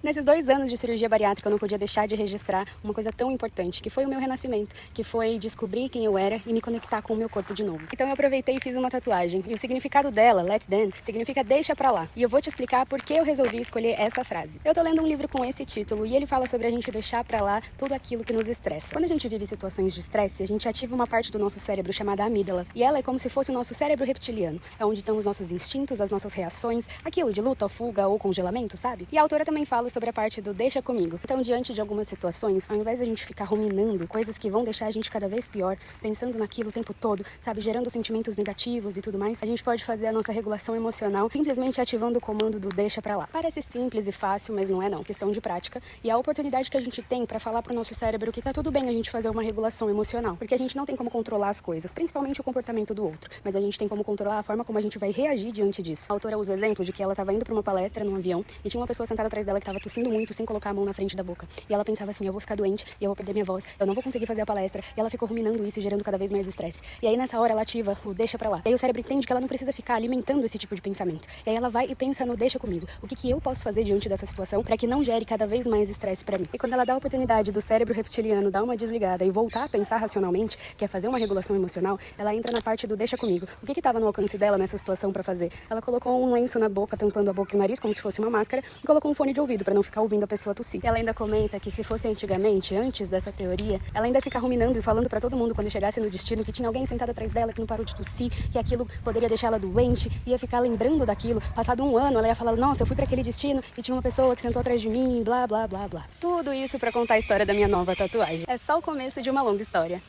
Nesses 2 anos de cirurgia bariátrica, eu não podia deixar de registrar uma coisa tão importante, que foi o meu renascimento, que foi descobrir quem eu era e me conectar com o meu corpo de novo. Então eu aproveitei e fiz uma tatuagem. E o significado dela, Let Then, significa deixa pra lá. E eu vou te explicar por que eu resolvi escolher essa frase. Eu tô lendo um livro com esse título e ele fala sobre a gente deixar pra lá tudo aquilo que nos estressa. Quando a gente vive situações de estresse, a gente ativa uma parte do nosso cérebro chamada amígdala. E ela é como se fosse o nosso cérebro reptiliano. É onde estão os nossos instintos, as nossas reações, aquilo de luta, fuga ou congelamento, sabe? E a autora também fala sobre a parte do deixa comigo. Então, diante de algumas situações, ao invés de a gente ficar ruminando coisas que vão deixar a gente cada vez pior, pensando naquilo o tempo todo, sabe, gerando sentimentos negativos e tudo mais, a gente pode fazer a nossa regulação emocional simplesmente ativando o comando do deixa pra lá. Parece simples e fácil, mas não é não. Questão de prática. E a oportunidade que a gente tem pra falar pro nosso cérebro que tá tudo bem a gente fazer uma regulação emocional. Porque a gente não tem como controlar as coisas, principalmente o comportamento do outro. Mas a gente tem como controlar a forma como a gente vai reagir diante disso. A autora usa o exemplo de que ela tava indo pra uma palestra num avião e tinha uma pessoa sentada atrás dela que tava tossindo muito sem colocar a mão na frente da boca. E ela pensava assim, eu vou ficar doente e eu vou perder minha voz, eu não vou conseguir fazer a palestra. E ela ficou ruminando isso e gerando cada vez mais estresse. E aí nessa hora ela ativa o deixa pra lá. E aí o cérebro entende que ela não precisa ficar alimentando esse tipo de pensamento. E aí ela vai e pensa no deixa comigo. O que eu posso fazer diante dessa situação para que não gere cada vez mais estresse pra mim? E quando ela dá a oportunidade do cérebro reptiliano dar uma desligada e voltar a pensar racionalmente, que é fazer uma regulação emocional, ela entra na parte do deixa comigo. O que tava no alcance dela nessa situação pra fazer? Ela colocou um lenço na boca, tampando a boca e o nariz como se fosse uma máscara, e colocou um fone de ouvido pra não ficar ouvindo a pessoa tossir. Ela ainda comenta que se fosse antigamente, antes dessa teoria, ela ainda fica ruminando e falando pra todo mundo quando chegasse no destino que tinha alguém sentado atrás dela que não parou de tossir, que aquilo poderia deixar ela doente, ia ficar lembrando daquilo. Passado um ano, ela ia falar, nossa, eu fui pra aquele destino e tinha uma pessoa que sentou atrás de mim, blá, blá, blá, blá. Tudo isso pra contar a história da minha nova tatuagem. É só o começo de uma longa história.